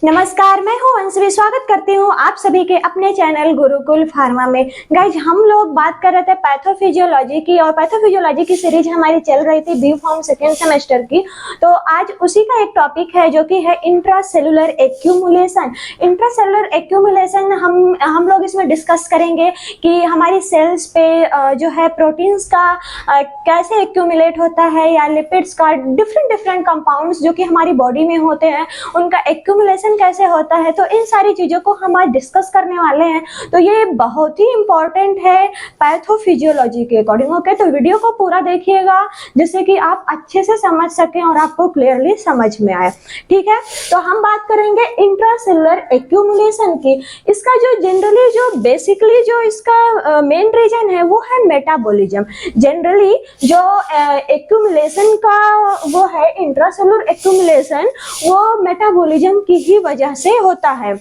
नमस्कार, मैं हूं अंशवी। स्वागत करती हूं आप सभी के अपने चैनल गुरुकुल फार्मा में। गाइज, हम लोग बात कर रहे थे पैथोफिजियोलॉजी की, और पैथोफिजियोलॉजी की सीरीज हमारी चल रही थी बी फॉर्म सेकेंड सेमेस्टर की। तो आज उसी का एक टॉपिक है जो कि है इंट्रासेलुलर एक्यूमुलेशन। इंट्रासेलुलर एक्यूमुलेशन हम लोग इसमें डिस्कस करेंगे कि हमारी सेल्स पे जो है प्रोटीन्स का कैसे एक्यूमुलेट होता है, या लिपिड्स का डिफरेंट कंपाउंड्स जो कि हमारी बॉडी में होते हैं उनका एक्यूमुलेशन कैसे होता है। तो इन सारी चीजों को हम आज डिस्कस करने वाले हैं। तो ये बहुत ही इंपॉर्टेंट है पैथोफिजियोलॉजी के अकॉर्डिंग। ओके, तो वीडियो को पूरा देखिएगा जिससे कि आप अच्छे से समझ सकें और आपको क्लियरली समझ में आए। ठीक है, तो हम बात करेंगे इंट्रासेलुलर एक्यूमुलेशन की। इसका जो जनरली जो बेसिकली जो इसका मेन रीजन है वो है मेटाबॉलिज्म। जनरली जो एक्यूमुलेशन का वो है इंट्रासेलुलर एक्यूमुलेशन, वो मेटाबॉलिज्म की ही वजह से होता है।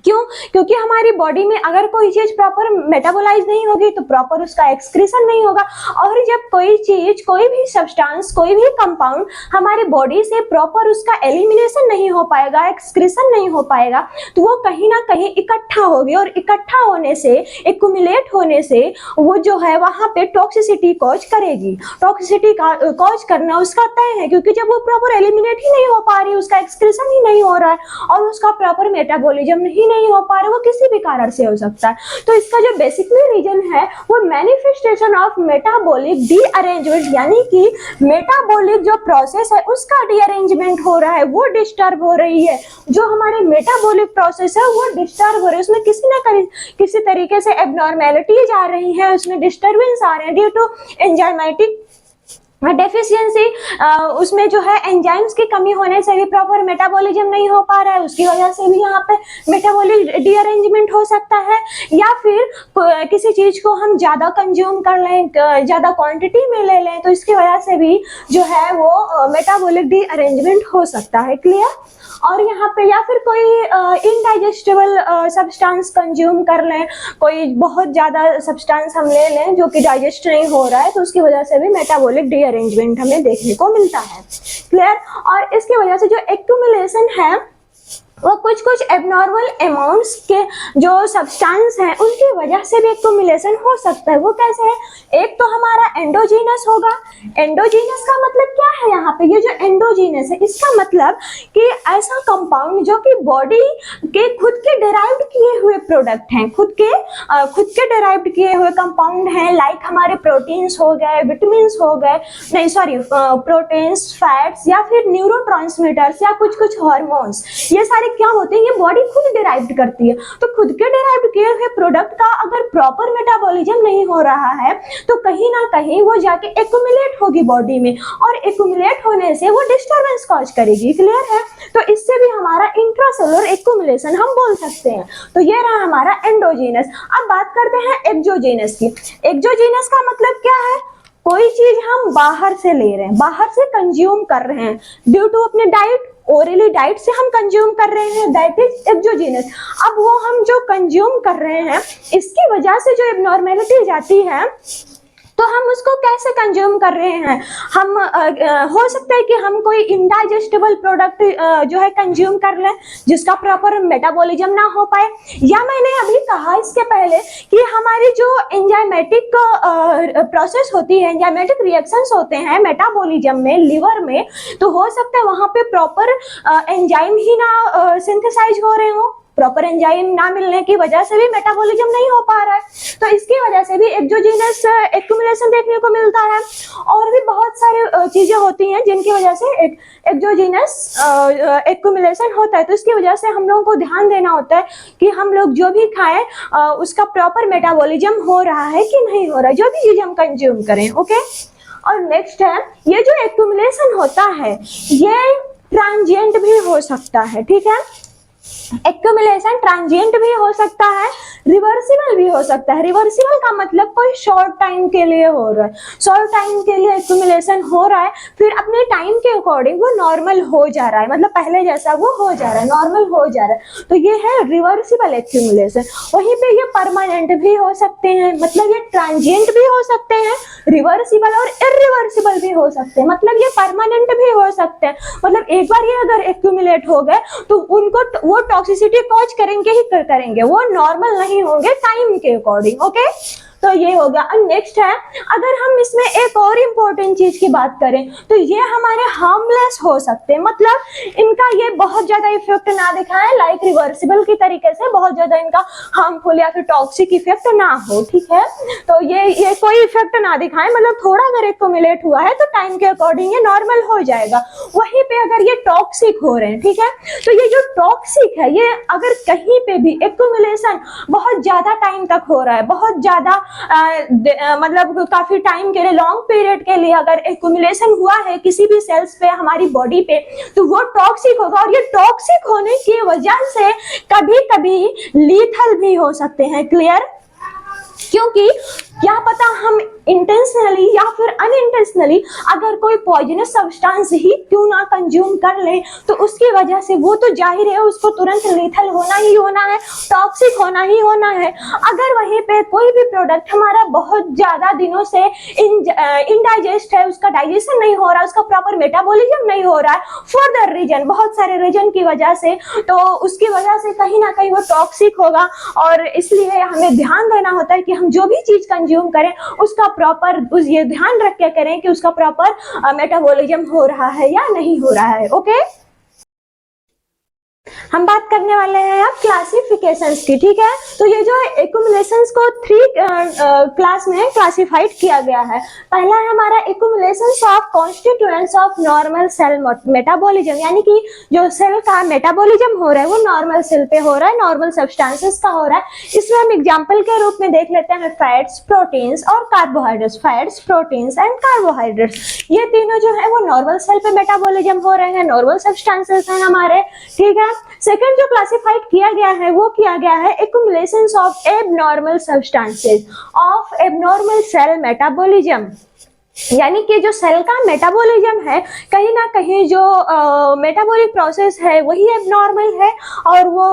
क्यों? क्योंकि हमारी बॉडी में अगर कोई चीज प्रॉपर मेटाबोलाइज नहीं होगी तो प्रॉपर उसका एक्सक्रीशन नहीं होगा। और जब कोई चीज, कोई भी सब्सटेंस, कोई भी कंपाउंड हमारी बॉडी से प्रॉपर उसका एलिमिनेशन नहीं हो पाएगा, एक्सक्रीशन नहीं हो पाएगा, तो वो कहीं ना कहीं इकट्ठा होगी, और इकट्ठा होने से, एक्यूमुलेट होने से वो जो है वहां पे टॉक्सिसिटी कॉज करेगी। टॉक्सिसिटी कॉज करना उसका तय है, क्योंकि जब वो प्रॉपर एलिमिनेट ही नहीं हो पा रही, उसका एक्सक्रीशन ही नहीं हो रहा है और उसका प्रॉपर मेटाबॉलिज्म ही नहीं हो पा रहा, वो किसी भी कारण से हो सकता है। तो इसका जो बेसिकली रीजन है वो मैनिफेस्टेशन ऑफ मेटाबॉलिक डीअरेंजमेंट, यानी कि मेटाबॉलिक जो प्रोसेस है उसका डीअरेंजमेंट हो रहा है, वो डिस्टर्ब हो रही है। जो हमारे मेटाबॉलिक प्रोसेस है वो डिस्टर्ब हो रही है, उसमें किसी तरीके से एबनॉर्मेलिटीज आ रही है, उसमें डिस्टर्बेंस आ रहे हैं ड्यू टू एंजाइमेटिक डेफिशिएंसी। उसमें जो है एंजाइम्स की कमी होने से भी प्रॉपर मेटाबॉलिज्म नहीं हो पा रहा है, उसकी वजह से भी यहाँ पे मेटाबॉलिक डीअरेंजमेंट हो सकता है। या फिर किसी चीज को हम ज्यादा कंज्यूम कर लें, ज्यादा क्वांटिटी में ले लें, तो इसकी वजह से भी जो है वो मेटाबॉलिक डीअरेंजमेंट हो सकता है। क्लियर? और यहाँ पे या फिर कोई इनडाइजेस्टेबल सब्सटेंस कंज्यूम कर लें, कोई बहुत ज्यादा सब्सटेंस हम ले लें जो कि डाइजेस्ट नहीं हो रहा है, तो उसकी वजह से भी मेटाबॉलिक डीअरेंजमेंट हमें देखने को मिलता है। क्लियर? और इसकी वजह से जो एक्यूमुलेशन है वो कुछ एबनॉर्मल अमाउंट्स के जो सब्सटेंस हैं उनकी वजह से भी एक्यूमुलेशन हो सकता है। वो कैसे है? एक तो हमारा एंडोजीनस होगा। एंडोजीनस का मतलब क्या है? यहाँ पे ये जो एंडोजीनस है इसका मतलब कि ऐसा कंपाउंड जो कि बॉडी के खुद के डिराइव्ड किए हुए प्रोडक्ट हैं, खुद के डिराइव्ड किए हुए कंपाउंड हैं, लाइक हमारे प्रोटीन्स हो गए, विटामिन्स हो गए, नहीं सॉरी प्रोटीन्स, फैट्स, या फिर न्यूरोट्रांसमीटर्स, या कुछ हार्मोन्स। ये सारे क्या होते हैं? ये बॉडी खुद डिराइव करती है। तो खुद के डिराइव किए हुए प्रोडक्ट का अगर प्रॉपर मेटाबॉलिज्म नहीं हो रहा है तो कहीं ना कहीं वो जाके एक्यूमुलेट होगी बॉडी में, और एक्यूमुलेट होने से वो डिस्टर्बेंस कॉज करेगी। क्लियर है? तो इससे भी हमारा इंट्रासेलुलर एक्यूमुलेशन हम बोल सकते हैं। तो ये रहा हमारा एंडोजीनस। अब बात करते हैं एक्सोजीनस की। एक्सोजीनस का मतलब क्या है? कोई चीज हम बाहर से ले रहे हैं, बाहर से कंज्यूम कर रहे हैं ड्यू टू अपने डाइट, ओरली डाइट से हम कंज्यूम कर रहे हैं, दैट इज एक्सोजीनस। अब वो हम जो कंज्यूम कर रहे हैं इसकी वजह से जो एबनॉर्मेलिटी जाती है तो हम उसको कैसे कंज्यूम कर रहे हैं? हम हो सकता है कि हम कोई इनडाइजेस्टेबल प्रोडक्ट जो है कंज्यूम कर लें जिसका प्रॉपर मेटाबॉलिज्म ना हो पाए, या मैंने अभी कहा इसके पहले कि हमारी जो एंजाइमेटिक प्रोसेस होती है, एंजाइमेटिक रिएक्शंस होते हैं मेटाबॉलिज्म में, लिवर में, तो हो सकता है वहां पे प्रॉपर एंजाइम ही ना सिंथेसाइज हो रहे हो, प्रॉपर एंजाइम ना मिलने की वजह से भी मेटाबॉलिज्म नहीं हो पा रहा है। तो इसकी वजह से भी एक्सोजीनस एक्यूमुलेशन देखने को मिलता है। और भी बहुत सारी चीजें होती हैं जिनकी वजह से एक्सोजीनस एक्यूमुलेशन होता है। तो इसकी वजह से हम लोगों को ध्यान देना होता है कि हम लोग जो भी खाएं उसका प्रॉपर मेटाबॉलिज्म हो रहा है कि नहीं हो रहा है, जो भी चीज हम कंज्यूम करें। ओके, और नेक्स्ट है, ये जो एक्यूमुलेशन होता है ये ट्रांजिएंट भी हो सकता है। ठीक है, एक्यूमुलेशन ट्रांजिएंट भी हो सकता है, रिवर्सिबल भी हो सकता है। रिवर्सिबल का मतलब कोई शॉर्ट टाइम के लिए हो रहा है, शॉर्ट टाइम के लिए एक्यूमुलेशन हो रहा है, फिर अपने टाइम के अकॉर्डिंग वो नॉर्मल हो जा रहा है, मतलब पहले जैसा वो हो जा रहा है, नॉर्मल हो जा रहा है, तो ये है रिवर्सिबल एक्यूमुलेशन। वहीं पे ये परमानेंट भी हो सकते हैं, मतलब ये ट्रांजिएंट भी हो सकते हैं, रिवर्सिबल और इरिवर्सिबल भी हो सकते हैं, मतलब ये परमानेंट भी हो सकते हैं, मतलब एक बार ये अगर एक्यूमुलेट हो गए तो उनको वो टॉक्सिसिटी कॉज करेंगे ही करेंगे, वो नॉर्मल नहीं होंगे टाइम के अकॉर्डिंग। ओके, तो ये हो गया। और नेक्स्ट है, अगर हम इसमें एक और इम्पोर्टेंट चीज की बात करें तो ये हमारे हार्मलेस हो सकते हैं, मतलब इनका ये बहुत ज्यादा इफेक्ट ना दिखाए, लाइक रिवर्सिबल की तरीके से बहुत ज्यादा इनका हार्मफुल या फिर टॉक्सिक इफेक्ट ना हो, ठीक है। तो ये कोई इफेक्ट ना दिखाए, मतलब थोड़ा अगर एक्यूमुलेट हुआ है तो टाइम के अकॉर्डिंग ये नॉर्मल हो जाएगा। वहीं पे अगर ये टॉक्सिक हो रहे हैं, ठीक है, तो ये जो टॉक्सिक है, ये अगर कहीं पे भी एक्यूमुलेशन बहुत ज्यादा टाइम तक हो रहा है, बहुत ज्यादा मतलब काफी टाइम के लिए, लॉन्ग पीरियड के लिए अगर एक्यूमुलेशन हुआ है किसी भी सेल्स पे, हमारी बॉडी पे, तो वो टॉक्सिक होगा। और ये टॉक्सिक होने की वजह से कभी कभी लीथल भी हो सकते हैं। क्लियर? क्योंकि क्या पता हम इंटेंशनली या फिर अनइंटेंशनली अगर कोई पॉइजनस सब्सटेंस ही क्यों ना कंज्यूम कर ले, तो उसकी वजह से वो तो जाहिर है उसको तुरंत लीथल होना ही होना है, टॉक्सिक होना ही होना है। अगर वहीं पे कोई भी प्रोडक्ट हमारा बहुत ज्यादा दिनों से इनडाइजेस्ट है, उसका डाइजेशन नहीं हो रहा, उसका प्रॉपर मेटाबॉलिज्म नहीं हो रहा है, फॉर द रीजन, बहुत सारे रीजन की वजह से, तो उसकी वजह से कहीं ना कहीं वो टॉक्सिक होगा। और इसलिए हमें ध्यान देना होता है कि हम जो भी चीज कंज्यूम करें उसका प्रॉपर ये ध्यान रख के करें कि उसका प्रॉपर मेटाबॉलिज्म हो रहा है या नहीं हो रहा है। ओके, हम बात करने वाले हैं अब क्लासिफिकेशंस की, ठीक है। तो ये जो एक्यूमुलेशंस को 3 क्लास में क्लासिफाइड किया गया है। पहला है हमारा accumulations of constituents of normal cell metabolism, यानी कि जो सेल का मेटाबॉलिज्म हो रहा है वो नॉर्मल सेल पे हो रहा है, नॉर्मल सब्सटेंसेस का हो रहा है। इसमें हम एग्जांपल के रूप में देख लेते हैं फैट्स, प्रोटीन्स और carbohydrates. Fats, proteins and carbohydrates, ये तीनों जो है वो नॉर्मल सेल पे मेटाबॉलिज्म हो रहे हैं, नॉर्मल सब्सटेंसेस हैं हमारे, ठीक है। सेकंड जो क्लासिफाइड किया गया है वो किया गया है accumulations of abnormal substances of abnormal cell metabolism, यानी कि जो सेल का मेटाबॉलिज्म है, कहीं ना कहीं जो मेटाबॉलिक प्रोसेस है वही एबनॉर्मल है, और वो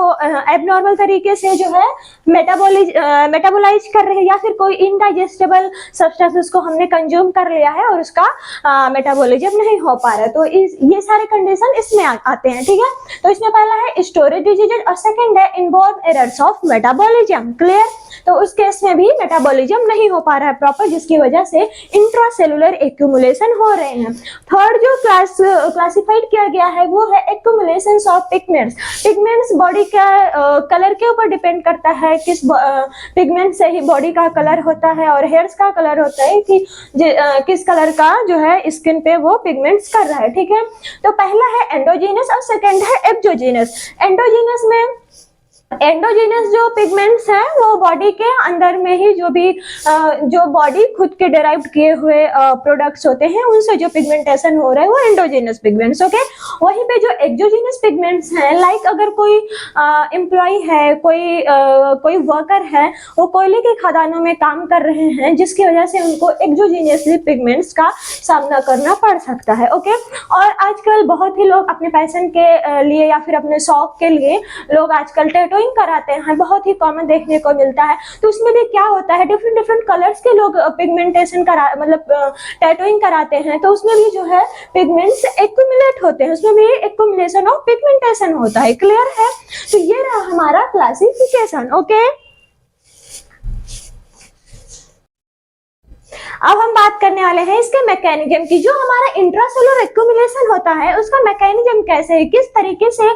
एबनॉर्मल तरीके से जो है मेटाबोलाइज कर रहे हैं, या फिर कोई इनडाइजेस्टेबल सब्सटेंसेस को हमने कंज्यूम कर लिया है और उसका मेटाबॉलिज्म नहीं हो पा रहा है। तो ये सारे कंडीशन इसमें आते हैं, ठीक है। तो इसमें पहला है स्टोरेज डिजीजेज और सेकंड है involve errors of metabolism. Clear? तो उस केस में भी मेटाबॉलिज्म नहीं हो पा रहा है प्रॉपर, जिसकी वजह से इंट्रासेलुलर एक्यूमुलेशन हो रहे हैं। थर्ड जो क्लासिफाइड किया गया है वो है accumulations of pigments. Pigments body का कलर के ऊपर डिपेंड करता है, किस पिगमेंट से ही बॉडी का कलर होता है और हेयर्स का कलर होता है कि किस कलर का जो है स्किन पे वो पिगमेंट्स कर रहा है, ठीक है। तो पहला है एंडोजीनस और सेकंड है एक्सोजीनस। एंडोजीनस में एंडोजीनस जो पिगमेंट्स हैं वो बॉडी के अंदर में ही जो बॉडी खुद के डिराइव्ड किए हुए प्रोडक्ट्स होते हैं उनसे जो पिगमेंटेशन हो रहा है वो एंडोजीनस पिगमेंट्स। ओके, वहीं पे जो एक्सोजीनस पिगमेंट्स हैं, लाइक अगर कोई एम्प्लॉय है, कोई वर्कर है, वो कोयले के खदानों में काम कर रहे हैं, जिसकी वजह से उनको एक्सोजीनसली पिगमेंट्स का सामना करना पड़ सकता है। ओके, और आजकल बहुत ही लोग अपने पैशन के लिए या फिर अपने शौक के लिए लोग आजकल टैटूइंग कराते हैं, बहुत ही कॉमन देखने को मिलता है। तो उसमें भी क्या होता है, डिफरेंट डिफरेंट कलर्स के लोग पिगमेंटेशन मतलब टैटूइंग कराते हैं, तो उसमें भी जो है पिगमेंट्स एक्यूमुलेट होते हैं, उसमें भी एक्यूमुलेशन ऑफ पिगमेंटेशन होता है। क्लियर है? तो ये रहा हमारा क्लासिफिकेशन। ओके, अब हम बात करने वाले हैं इसके मैकेनिज्म की। जो हमारा इंट्रासेलुलर एक्यूमुलेशन होता है उसका मैकेनिज्म कैसे है, किस तरीके से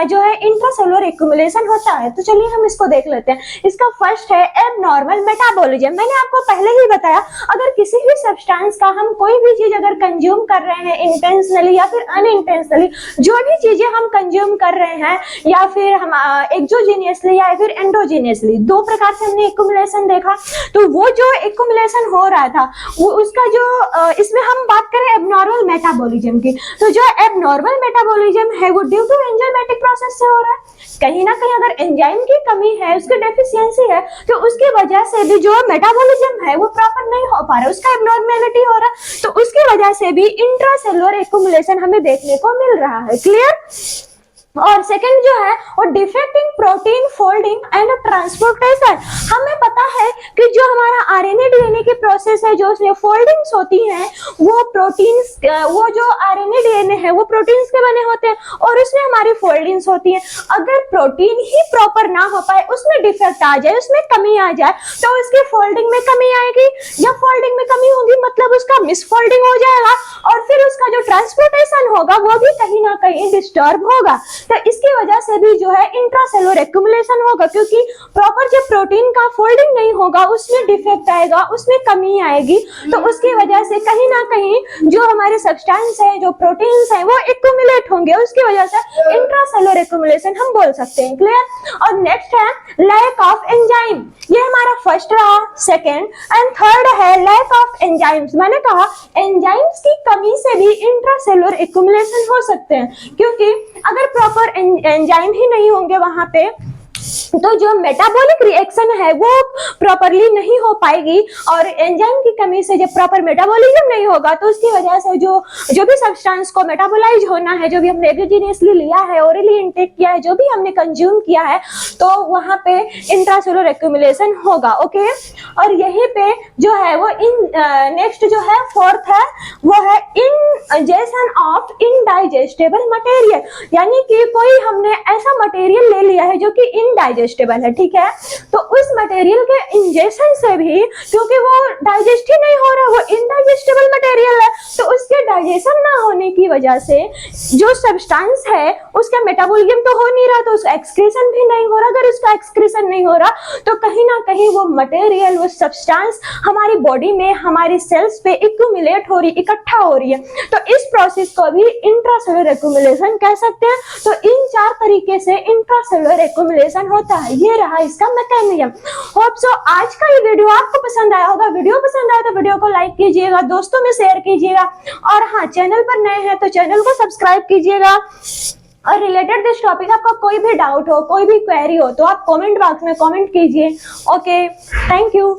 जो है इंट्रासेलुलर एक्यूमुलेशन होता है, तो चलिए हम इसको देख लेते हैं। इसका फर्स्ट है एबनॉर्मल मेटाबॉलिज्म। मैंने आपको पहले ही बताया, अगर किसी भी सब्सटेंस का हम कोई भी चीज अगर कंज्यूम कर रहे हैं इंटेंशनली या फिर अनइंटेंशनली, जो भी चीजें हम कंज्यूम कर रहे हैं या फिर हम एक्सोजीनियसली या फिर एंडोजीनियसली, दो प्रकार से हमने एक्यूमुलेशन देखा। तो वो जो एक्यूमुलेशन हो रहा था था वो उसका जो इसमें हम बात करें एबनॉर्मल मेटाबॉलिज्म की, तो जो एबनॉर्मल मेटाबॉलिज्म है वो ड्यू टू एंजाइमेटिक प्रोसेस से हो रहा है। कहीं ना कहीं अगर एंजाइम की कमी है, उसकी डेफिशिएंसी है, तो उसकी वजह से भी जो मेटाबॉलिज्म है वो प्रॉपर नहीं हो पा रहा है, उसका एबनॉर्मेलिटी हो रहा है, तो उसकी वजह से भी इंट्रासेलुलर एक्युमुलेशन हमें देखने को मिल रहा है। क्लियर? और सेकंड जो है वो defect in protein folding and transportation. हमें पता है कि जो हमारा आरएनए डीएनए की प्रोसेस है, जो उसमें फोल्डिंग्स होती हैं, वो प्रोटीन्स, वो जो आरएनए डीएनए है वो प्रोटीन्स के बने होते हैं और उसमें हमारी फोल्डिंग्स होती हैं। अगर प्रोटीन ही प्रॉपर ना हो पाए, उसमें डिफेक्ट आ जाए, उसमें कमी आ जाए, तो उसकी फोल्डिंग में कमी आएगी। जब फोल्डिंग में कमी होगी मतलब उसका मिसफोल्डिंग हो जाएगा और फिर उसका जो ट्रांसपोर्टेशन होगा वो भी कहीं ना कहीं डिस्टर्ब होगा। तो इसकी वजह से भी जो है इंट्रासेलुलर एक्युमुलेशन होगा, क्योंकि प्रॉपर जब प्रोटीन का फोल्डिंग नहीं होगा उसमें डिफेक्ट आएगा, उसमें कमी आएगी, तो उसकी वजह से कहीं ना कहीं जो हमारे सब्सटेंस है, जो प्रोटीन्स है, वो एक्युमुलेट होंगे, उसकी वजह से इंट्रासेलुलर एक्युमुलेशन हम बोल सकते हैं। क्लियर? और नेक्स्ट है लैक ऑफ एंजाइम। ये हमारा फर्स्ट रहा। सेकेंड एंड थर्ड है लैक ऑफ एंजाइम्स। मैंने कहा एंजाइम्स की कमी से भी इंट्रासेलुलर एक्युमुलेशन हो सकते हैं, क्योंकि अगर प्रॉपर एंजाइम ही नहीं होंगे वहां पे तो जो मेटाबॉलिक रिएक्शन है वो प्रॉपरली नहीं हो पाएगी, और एंजाइम की कमी से जब प्रॉपर मेटाबॉलिज्म नहीं होगा तो उसकी वजह से जो भी सब्सटेंस को मेटाबोलाइज होना है, जो भी हमने एग्जोजेनियसली लिया है, ओरली इनटेक किया है, जो भी हमने कंज्यूम किया है, तो वहां पे इंट्रासेलुलर एक्युमुलेशन होगा। ओके, और यहीं पे जो है वो नेक्स्ट जो है फोर्थ है वो है इंजेशन ऑफ इनडाइजेस्टेबल मटेरियल, यानी कि कोई हमने ऐसा मटेरियल ले लिया है जो कि इनडाइजेस्टेबल है, ठीक है, तो उस मटेरियल के इंजेक्शन से भी, क्योंकि वो डाइजेस्ट ही नहीं हो रहा, वो इनडाइजेस्टेबल मटेरियल है, तो उसके डाइजेशन ना होने की वजह से जो सब्सटेंस है उसका मेटाबॉलिज्म तो हो नहीं रहा, तो उसका एक्सक्रीशन भी नहीं हो रहा। अगर उसका एक्सक्रीशन नहीं हो रहा तो कहीं ना कहीं वो मटेरियल, वो सब्सटेंस हमारी बॉडी में, हमारी सेल्स पे एक्यूमुलेट हो रही, इकट्ठा हो रही है, तो इस प्रोसेस को भी इंट्रासेलुलर एक्युमुलेशन कह सकते हैं। तो इन 4 तरीके से इंट्रासेलुलर एक्युमुलेशन होता है। ये रहा इसका मैकेनिज्म। होप सो आज का ये वीडियो आपको पसंद आया होगा। वीडियो पसंद आया तो वीडियो को लाइक कीजिएगा, दोस्तों में शेयर कीजिएगा, और हाँ, चैनल पर नए हैं तो चैनल को सब्सक्राइब कीजिएगा। और रिलेटेड दिस टॉपिक आपका कोई भी डाउट हो, कोई भी क्वेरी हो, तो आप कमेंट बॉक्स में कमेंट कीजिए। Okay, thank you.